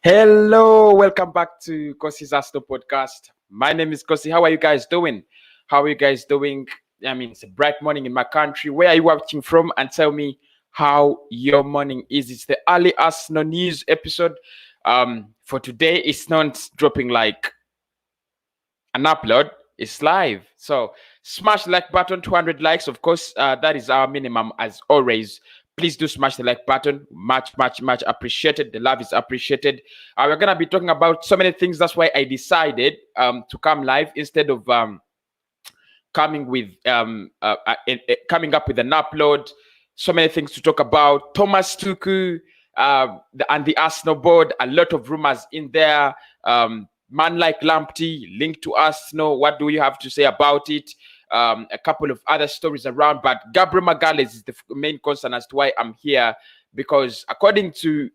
Hello, welcome back to Costa's Arsenal podcast. My name is Costa. How are you guys doing? How are you guys doing? I mean, it's a bright morning in my country. Where are you watching from? And tell me how your morning is. It's the early Arsenal news episode. For today, it's not dropping like an upload. It's live. So smash the like button, 200 likes. Of course, that is our minimum as always. Please do smash the like button. Much appreciated. The love is appreciated. We're going to be talking about so many things. That's why I decided to come live instead of coming up with an upload. So many things to talk about. Thomas Tuchel and the Arsenal board. A lot of rumors in there. Man like Lamptey linked to Arsenal. What do you have to say about it? A couple of other stories around, but Gabriel Magalhaes is the main concern as to why I'm here, because according to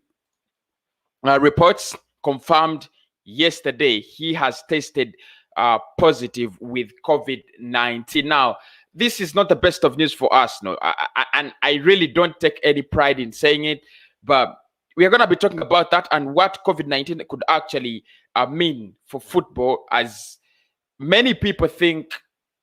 reports confirmed yesterday, he has tested positive with COVID-19. Now, this is not the best of news for us, and I really don't take any pride in saying it, but we are going to be talking about that and what COVID-19 could actually mean for football, as many people think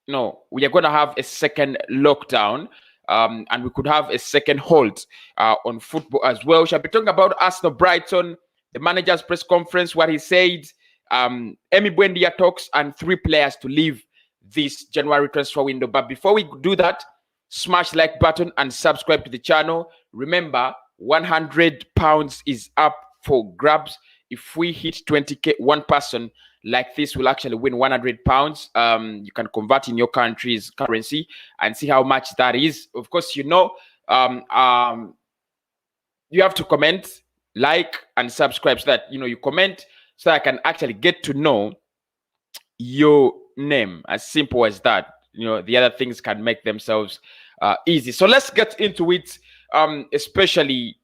we are going to have a second lockdown, and we could have a second halt on football as well. Shall be talking about Arsenal Brighton, the manager's press conference, what he said, Emi Buendia talks, and 3 players to leave this January transfer window. But before we do that, smash the like button and subscribe to the channel. Remember, £100 is up for grabs. If we hit 20k, one person like this will actually win £100. You can convert in your country's currency and see how much that is. Of course, you have to comment, like, and subscribe so that you comment, so I can actually get to know your name. As simple as that. The other things can make themselves easy. So let's get into it. Especially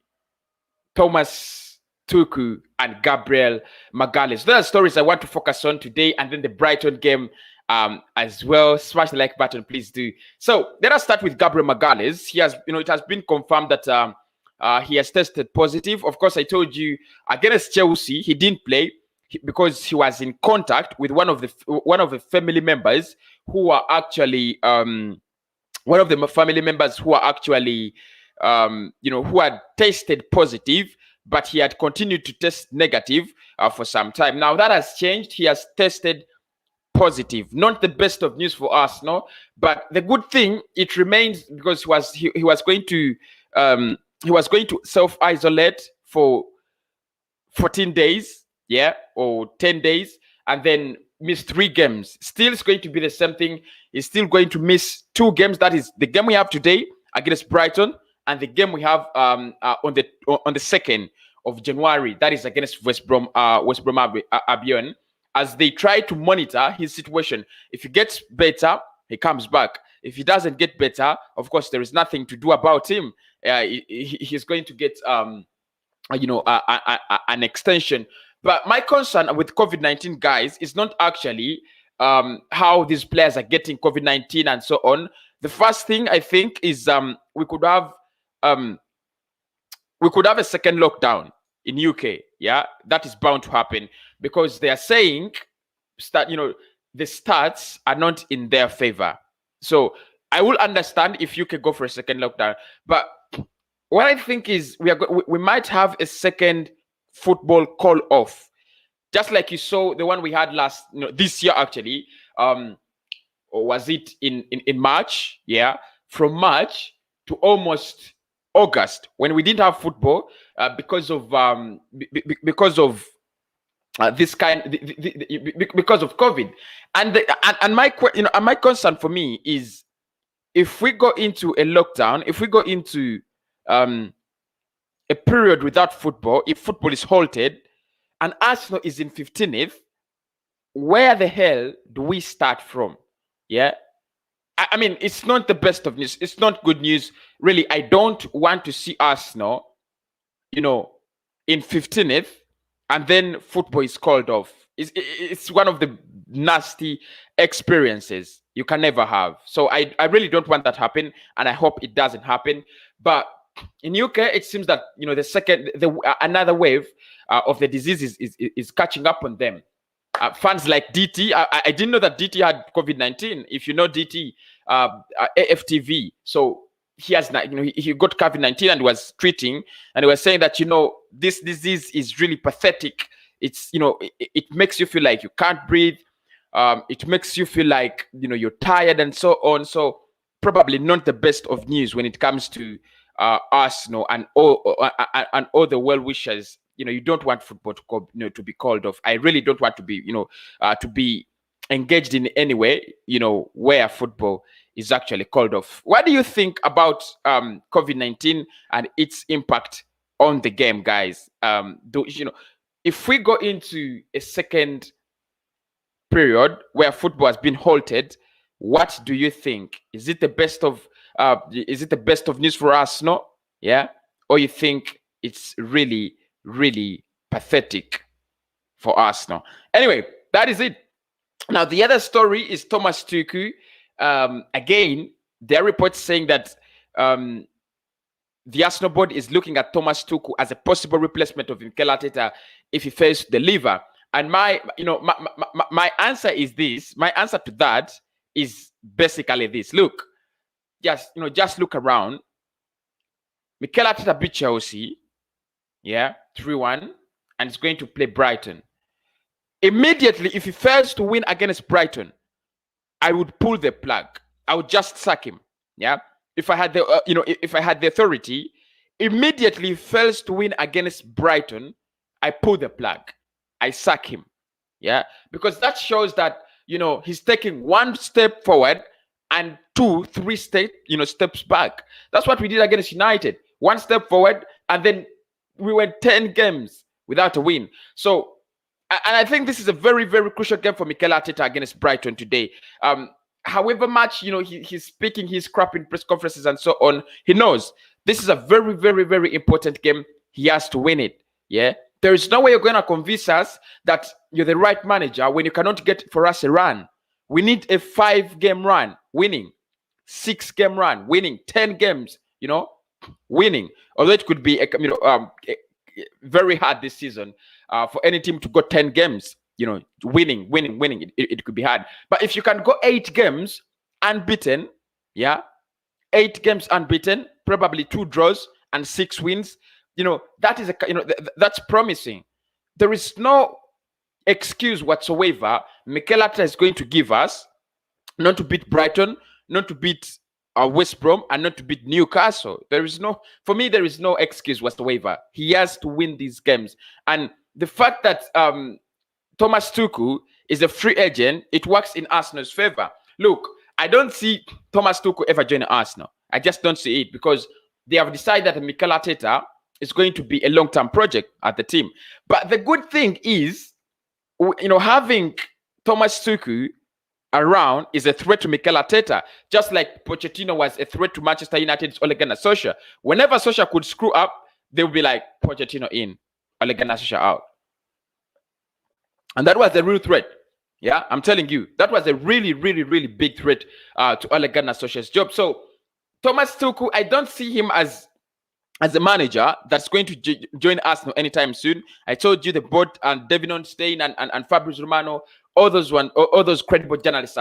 Thomas Tuchel and Gabriel Magalhaes. There are stories I want to focus on today, and then the Brighton game as well. Smash the like button, please do. So let us start with Gabriel Magalhaes. He has, it has been confirmed that he has tested positive. Of course, I told you against Chelsea, he didn't play because he was in contact with one of the family members who are actually who had tested positive, but he had continued to test negative for some time. Now that has changed. He has tested positive. Not the best of news for us, but the good thing, it remains, because he was going to self-isolate for 14 days, or 10 days, and then miss 3 games. Still, it's going to be the same thing. He's still going to miss 2 games. That is the game we have today against Brighton, and the game we have on the 2nd of January. That is against West Brom Albion, as they try to monitor his situation. If he gets better, he comes back. If he doesn't get better, of course, there is nothing to do about him. He's going to get an extension. But my concern with COVID-19, guys, is not actually how these players are getting COVID-19 and so on. The first thing I think is we could have a second lockdown in UK. Yeah, that is bound to happen, because they are saying the stats are not in their favor. So I will understand if UK go for a second lockdown, but what I think is we might have a second football call off, just like you saw the one we had this year actually, or was it in March? Yeah, from March to almost August, when we didn't have football because of because of COVID. And my concern for me is, if we go into a lockdown, if we go into a period without football, if football is halted and Arsenal is in 15th, where the hell do we start from? Yeah, I mean, it's not the best of news. It's not good news, really. I don't want to see Arsenal, in 15th, and then football is called off. It's one of the nasty experiences you can never have. So I really don't want that to happen, and I hope it doesn't happen. But in UK, it seems that another wave of the disease is catching up on them. Fans like DT, I didn't know that DT had COVID-19. If you know DT, AFTV, so he has, he got COVID-19 and was treating, and he was saying that this disease is really pathetic. It's it makes you feel like you can't breathe. It makes you feel like you're tired and so on. So probably not the best of news when it comes to Arsenal and all the well wishers. You don't want football to be called off. I really don't want to be to be engaged in any way where football is actually called off. What do you think about COVID-19 and its impact on the game, guys? If we go into a second period where football has been halted, what do you think? Is it the best of news for Arsenal? Yeah, or you think it's really, really pathetic for Arsenal? Anyway, that is it. Now, the other story is Thomas Tuchel. Again, there are reports saying that the Arsenal board is looking at Thomas Tuchel as a possible replacement of Mikel Arteta if he fails to deliver. And my answer is this. My answer to that is basically this. Look, just look around. Mikel Arteta beat Chelsea, 3-1, and is going to play Brighton. Immediately, if he fails to win against Brighton, I would pull the plug. I would just sack him. Yeah, if I had the if I had the authority, immediately fails to win against Brighton, I pull the plug. I sack him. Yeah, because that shows that he's taking one step forward and 2-3 steps back. That's what we did against United. One step forward, and then we went 10 games without a win. So, and I think this is a very, very crucial game for Mikel Arteta against Brighton today. However much he's speaking his crap in press conferences and so on, he knows this is a very, very, very important game. He has to win it. Yeah, there is no way you're going to convince us that you're the right manager when you cannot get for us a run. We need a 5-game run, winning, 6-game run, winning, 10 games, winning. Although it could be very hard this season for any team to go 10 games, winning. It could be hard. But if you can go 8 games unbeaten, 8 games unbeaten, probably 2 draws and 6 wins, that is that's promising. There is no excuse whatsoever Mikel Arteta is going to give us not to beat Brighton, not to beat West Brom, and not to beat Newcastle. For me, there is no excuse whatsoever. He has to win these games. And the fact that Thomas Tuchel is a free agent, it works in Arsenal's favor. Look, I don't see Thomas Tuchel ever join Arsenal. I just don't see it, because they have decided that Mikel Arteta is going to be a long-term project at the team. But the good thing is, having Thomas Tuchel around is a threat to Mikel Arteta, just like Pochettino was a threat to Manchester United's Ole Gunnar Solskjaer. Whenever Solskjaer could screw up, they would be like, Pochettino in, Ole Gunnar Solskjaer out. And that was the real threat. Yeah, I'm telling you, that was a really, really, really big threat to Ole Gunnar Solskjaer's job. So Thomas Tuchel, I don't see him as a manager that's going to join Arsenal anytime soon. I told you the board and David Ornstein and Fabrizio Romano, all those credible journalists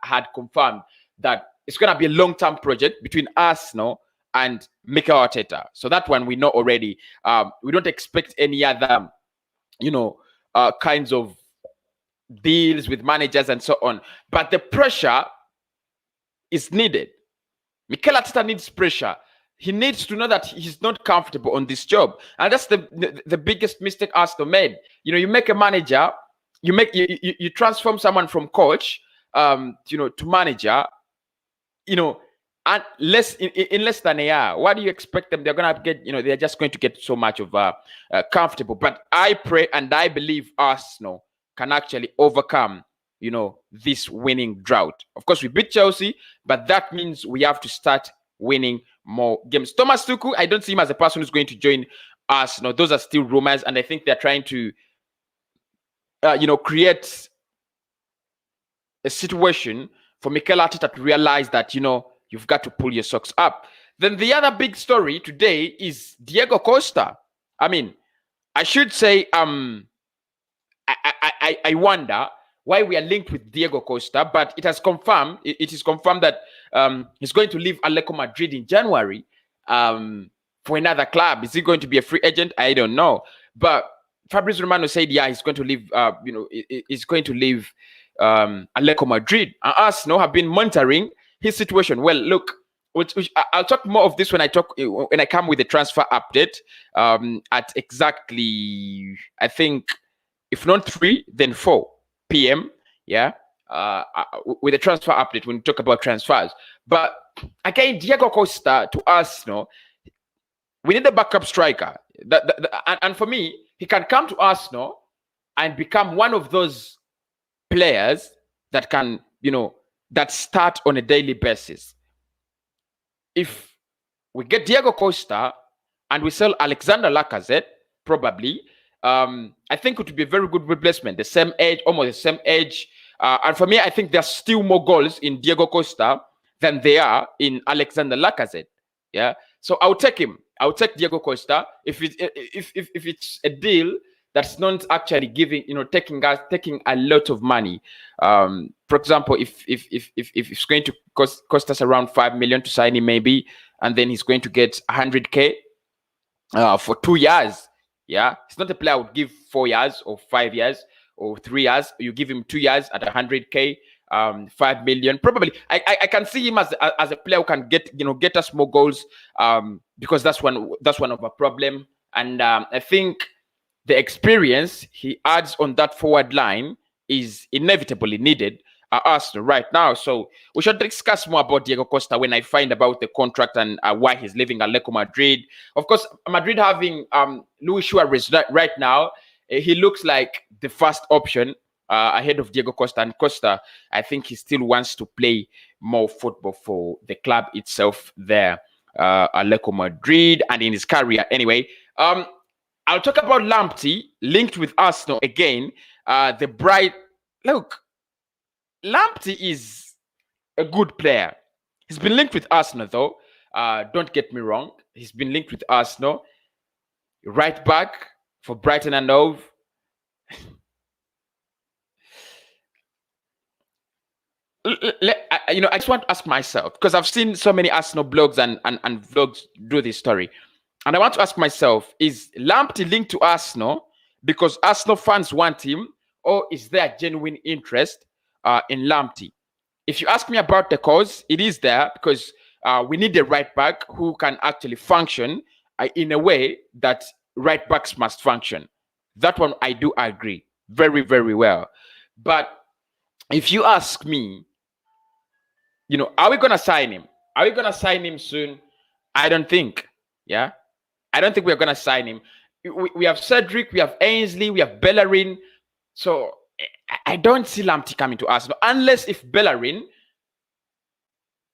had confirmed that it's going to be a long-term project between Arsenal and Mikel Arteta. So that one we know already. We don't expect any other, kinds of deals with managers and so on. But the pressure is needed. Mikel Arteta needs pressure. He needs to know that he's not comfortable on this job. And that's the biggest mistake Arsenal made. You make a manager, you transform someone from coach, to manager, and in less than a year. What do you expect them? They're gonna get, they're just going to get so much of comfortable. But I pray and I believe Arsenal can actually overcome, this winning drought. Of course, we beat Chelsea, but that means we have to start winning more games. Thomas Tuchel, I don't see him as a person who's going to join Arsenal. Those are still rumors, and I think they're trying to, create a situation for Mikel Arteta to realize that, you've got to pull your socks up. Then the other big story today is Diego Costa. I mean, I should say, I wonder why we are linked with Diego Costa, but it has confirmed. It is confirmed that he's going to leave Atletico Madrid in January for another club. Is he going to be a free agent? I don't know. But Fabrizio Romano said, yeah, he's going to leave. He's going to leave Atletico Madrid. And Arsenal have been monitoring his situation. Well, look. I'll talk more of this when I come with the transfer update at exactly, I think, if not 3, then 4 p.m. Yeah, with the transfer update when we talk about transfers. But again, Diego Costa to Arsenal, we need a backup striker. And for me, he can come to Arsenal and become one of those players that can, that start on a daily basis. If we get Diego Costa and we sell Alexander Lacazette, probably, I think it would be a very good replacement. The same age, almost the same age. And for me, I think there's still more goals in Diego Costa than there are in Alexander Lacazette. Yeah. So I'll take him. I'll take Diego Costa if it's a deal that's not actually giving, taking a lot of money. For example, if it's going to cost us around 5 million to sign him, maybe, and then he's going to get 100K for 2 years. Yeah, it's not a player I would give 4 years or 5 years or 3 years. You give him 2 years at 100K, 5 million. Probably, I can see him as a player who can get us more goals. Because that's one of our problem, and I think the experience he adds on that forward line is inevitably needed at Arsenal right now. So we should discuss more about Diego Costa when I find about the contract and why he's leaving Atletico Madrid. Of course, Madrid having Luis Suarez right now, he looks like the first option ahead of Diego Costa. And Costa, I think he still wants to play more football for the club itself there, Atletico Madrid, and in his career anyway. I'll talk about Lamptey linked with Arsenal again. Look, Lamptey is a good player. He's been linked with Arsenal though. Don't get me wrong. He's been linked with Arsenal. Right back for Brighton and Hove. I just want to ask myself, because I've seen so many Arsenal blogs and vlogs do this story. And I want to ask myself, is Lamptey linked to Arsenal because Arsenal fans want him, or is there genuine interest in Lamptey? If you ask me about the cause, it is there because we need a right back who can actually function in a way that right backs must function. That one I do agree very, very well. But if you ask me, are we going to sign him? Are we going to sign him soon? I don't think. Yeah. I don't think we're going to sign him. We have Cedric, we have Ainsley, we have Bellerin. So I don't see Lamptey coming to Arsenal unless if Bellerin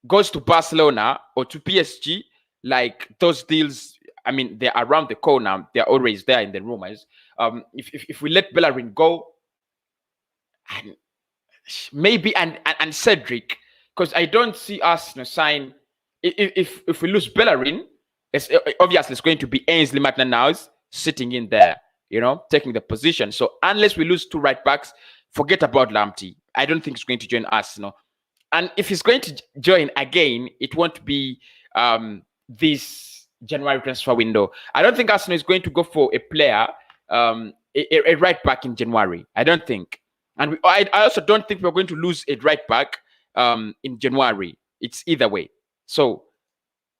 goes to Barcelona or to PSG, like those deals. I mean, they're around the corner. They're always there in the rumors. If we let Bellerin go, and maybe and Cedric, because I don't see Arsenal sign. If we lose Bellerin, obviously it's going to be Ainsley Maitland-Niles sitting in there, taking the position. So unless we lose 2 right backs, forget about Lamptey. I don't think he's going to join Arsenal. And if he's going to join again, it won't be this January transfer window. I don't think Arsenal is going to go for a player, a right back in January. I don't think. And I also don't think we're going to lose a right back in January. It's either way. So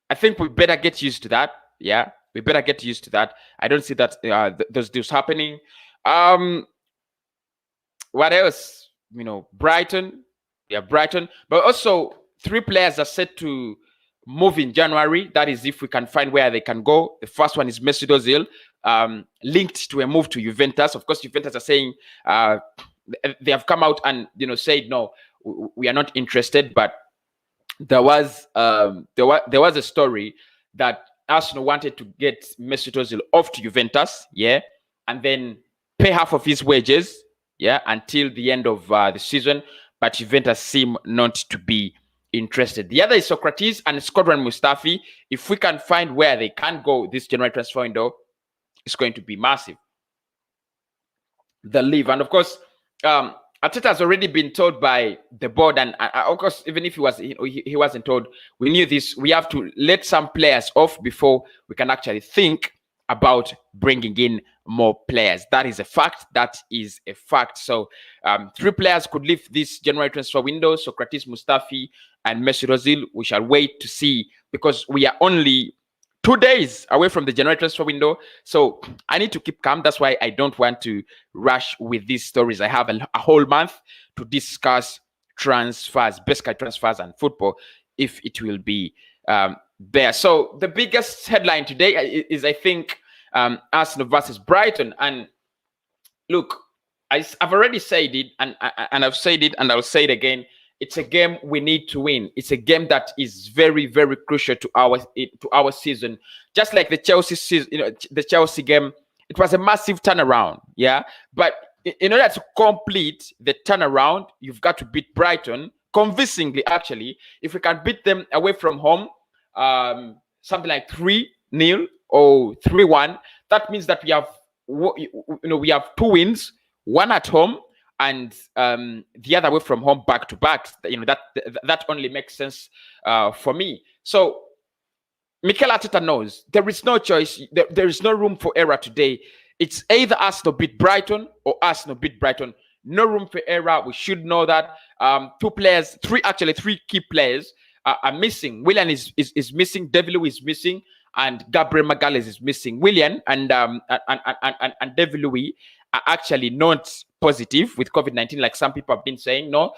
I think we better get used to that. Yeah, we better get used to that. I don't see that those deals happening. What else? Brighton. Yeah, Brighton. But also 3 players are set to move in January. That is if we can find where they can go. The first one is Mesut Ozil, linked to a move to Juventus. Of course, Juventus are saying they have come out and said no, we are not interested. But there was a story that Arsenal wanted to get Mesut Ozil off to Juventus, yeah, and then pay half of his wages, yeah, until the end of the season. But Juventus seem not to be interested. The other is Socrates and Squadron Mustafi. If we can find where they can go this January transfer window, it's going to be massive. The leave, and of course, Arteta has already been told by the board, and of course, even if he wasn't told, we knew this. We have to let some players off before we can actually think about bringing in more players. That is a fact. That is a fact. So 3 players could leave this January transfer window: Socrates, Mustafi, and Mesut Ozil. We shall wait to see, because we are only 2 days away from the January transfer window. So I need to keep calm. That's why I don't want to rush with these stories. I have a whole month to discuss transfers, basically transfers and football, if it will be there. So the biggest headline today is, I think, Arsenal versus Brighton. And look, I've already said it, and I've said it, and I'll say it again. It's a game we need to win. It's a game that is very, very crucial to our season. Just like the Chelsea season, the Chelsea game, it was a massive turnaround. Yeah, but in order to complete the turnaround, you've got to beat Brighton convincingly. Actually, if we can beat them away from home, something like 3-0 or 3-1, that means that we have 2 wins, 1 at home and the other way from home, back to back. That only makes sense for me. So Mikel Arteta knows there is no choice. There is no room for error today. It's either Arsenal beat Brighton or Arsenal beat Brighton. No room for error. We should know that. 3 key players are missing. Willian is missing. David Luiz is missing, and Gabriel Magalhaes is missing. Willian and David Luiz are actually not positive with COVID-19, like some people have been saying. No,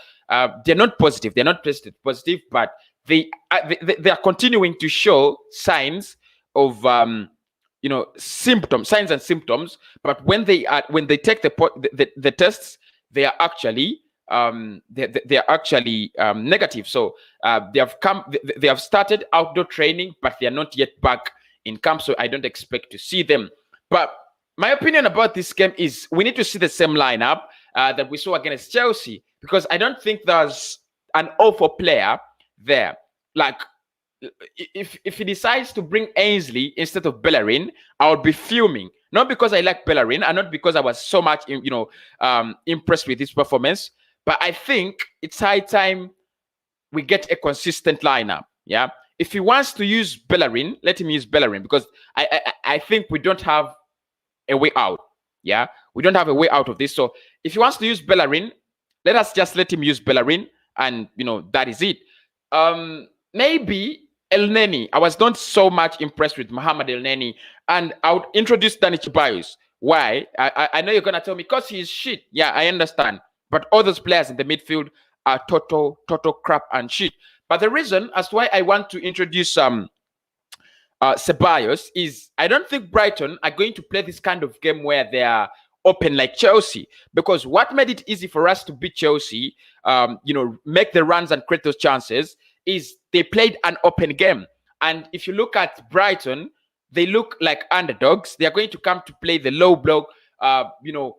they're not positive. They're not tested positive, but they are continuing to show signs of signs and symptoms. But when they take the tests, they are actually negative. So they have started outdoor training, but they are not yet back in camp. So I don't expect to see them. But my opinion about this game is we need to see the same lineup that we saw against Chelsea, because I don't think there's an awful player there. Like, if he decides to bring Ainsley instead of Bellerin, I'll be fuming. Not because I like Bellerin, and not because I was so much impressed with his performance, but I think it's high time we get a consistent lineup. Yeah, if he wants to use Bellerin, let him use Bellerin, because I think we don't have a way out. Yeah, we don't have a way out of this. So if he wants to use Bellerin, let us just let him use Bellerin, and that is it. Maybe El Neni. I was not so much impressed with Mohamed El Neni, and I would introduce Dani Ceballos. Why? I know you're gonna tell me because he's shit. Yeah, I understand. But all those players in the midfield are total crap and shit. But the reason as to why I want to introduce Ceballos is I don't think Brighton are going to play this kind of game where they are open like Chelsea, because what made it easy for us to beat Chelsea, make the runs and create those chances, is they played an open game. And if you look at Brighton, they look like underdogs. They are going to come to play the low block,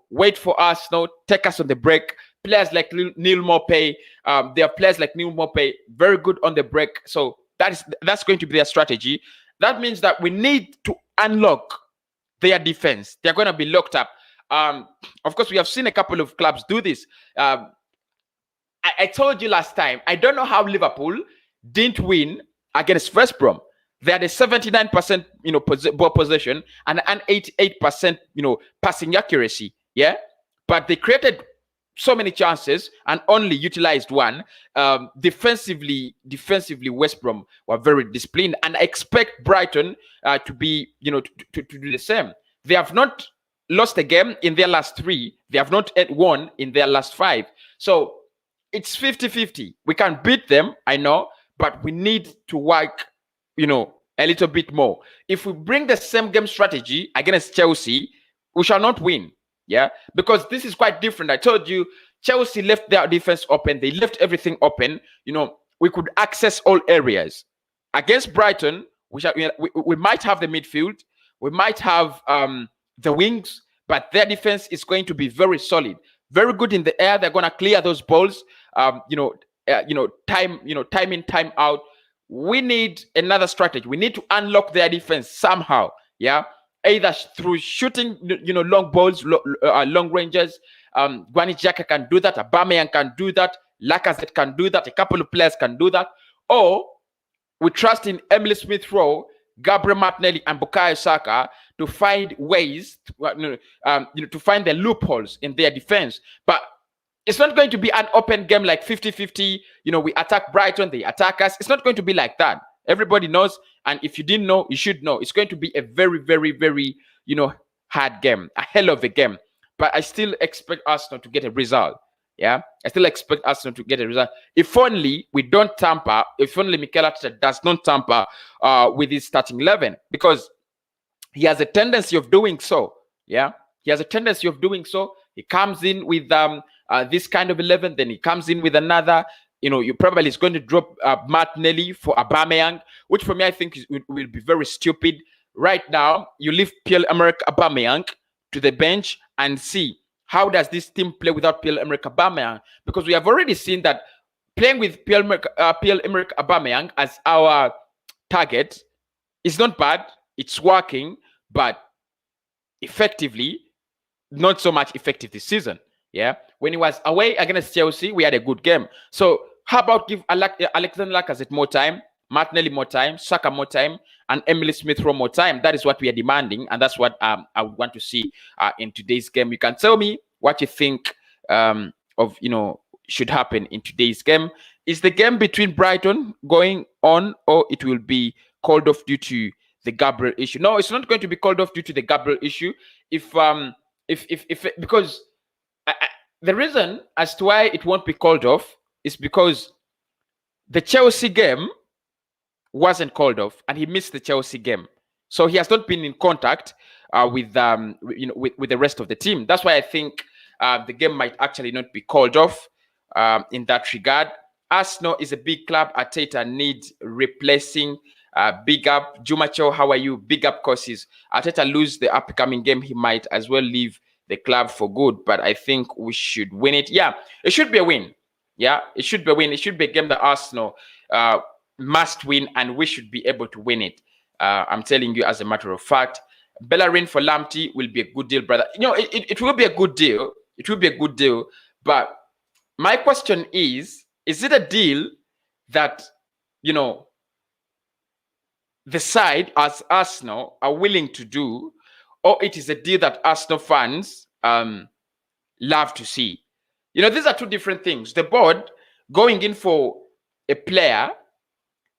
wait for us, take us on the break. Players like Neil Maupay, there are players like Neil Maupay, very good on the break. So that's going to be their strategy. That means that we need to unlock their defense. They're going to be locked up. Of course, we have seen a couple of clubs do this. I told you last time, I don't know how Liverpool didn't win against West Brom. They had a 79% ball possession and an 88% passing accuracy. Yeah, but they created so many chances and only utilized one. Defensively, West Brom were very disciplined, and I expect Brighton to be to do the same. They have not lost a game in their last 3. They have not won in their last 5. So it's 50-50. We can beat them, I know, but we need to work, a little bit more. If we bring the same game strategy against Chelsea, we shall not win. Yeah, because this is quite different. I told you, Chelsea left their defense open. They left everything open. We could access all areas. Against Brighton, we might have the midfield. We might have the wings, but their defense is going to be very solid. Very good in the air. They're going to clear those balls. time in, time out. We need another strategy. We need to unlock their defense somehow. Yeah, either through shooting, long balls, long ranges. Granit Xhaka can do that. Aubameyang can do that. Lacazette can do that. A couple of players can do that. Or we trust in Emile Smith-Rowe, Gabriel Martinelli, and Bukayo Saka to find ways, to find the loopholes in their defense. But it's not going to be an open game like 50-50. We attack Brighton, they attack us. It's not going to be like that. Everybody knows, and if you didn't know, you should know. It's going to be a very, very, very, hard game, a hell of a game. But I still expect Arsenal to get a result. Yeah, I still expect Arsenal to get a result. If only we don't tamper, if only Mikel Arteta does not tamper with his starting 11, because he has a tendency of doing so. Yeah, he has a tendency of doing so. He comes in with this kind of 11, then he comes in with another. You probably is going to drop Martinelli for Aubameyang, which for me I think will be very stupid. Right now, you leave Pierre-Emerick Aubameyang to the bench and see how does this team play without Pierre-Emerick Aubameyang, because we have already seen that playing with Pierre-Emerick Aubameyang as our target is not bad. It's working, but effectively, not so much effective this season. Yeah, when he was away against Chelsea, we had a good game. So how about give Alexander Lacazette more time, Martinelli more time, Saka more time, and Emile Smith-Rowe more time? That is what we are demanding, and that's what I would want to see in today's game. You can tell me what you think of should happen in today's game. Is the game between Brighton going on, or it will be called off due to the Gabriel issue? No, it's not going to be called off due to the Gabriel issue. Because the reason as to why it won't be called off is because the Chelsea game wasn't called off, and he missed the Chelsea game, so he has not been in contact with the rest of the team. That's why I think the game might actually not be called off in that regard. Arsenal is a big club. Arteta needs replacing. Big up, Jumacho. How are you? Big up, Cosis. Arteta lose the upcoming game, he might as well leave the club for good. But I think we should win it. Yeah, it should be a win. Yeah, it should be a win. It should be a game that Arsenal must win, and we should be able to win it. I'm telling you, as a matter of fact, Bellerin for Lamptey will be a good deal, brother. It will be a good deal. It will be a good deal. But my question is it a deal that the side as Arsenal are willing to do, or it is a deal that Arsenal fans love to see? These are two different things. The board going in for a player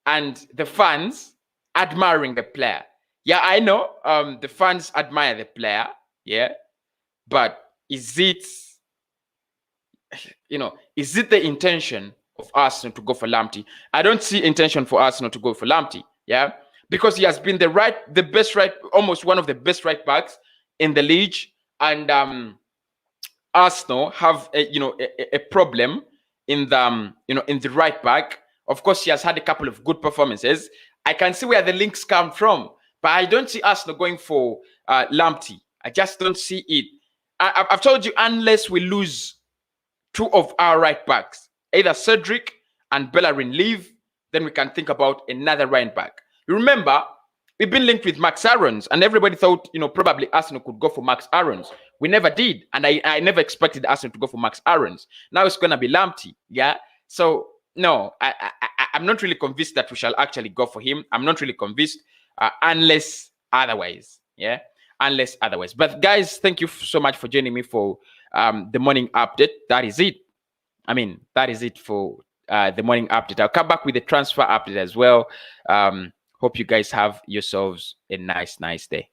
and the fans admiring the player. Yeah, I know the fans admire the player, yeah, but is it the intention of Arsenal to go for Lamptey? I don't see intention for Arsenal to go for Lamptey, yeah, because he has been almost one of the best right backs in the league, and Arsenal have a problem in the right back. Of course, he has had a couple of good performances. I can see where the links come from, but I don't see Arsenal going for Lamptey. I just don't see it. I've told you, unless we lose two of our right backs, either Cedric and Bellerin leave, then we can think about another right back. You remember, we've been linked with Max Aarons, and everybody thought, probably Arsenal could go for Max Aarons. We never did, and I never expected Arsenal to go for Max Aarons. Now it's going to be Lamptey, yeah? So, no, I'm not really convinced that we shall actually go for him. I'm not really convinced unless otherwise, yeah? Unless otherwise. But guys, thank you so much for joining me for the morning update. That is it. That is it for the morning update. I'll come back with the transfer update as well. Hope you guys have yourselves a nice day.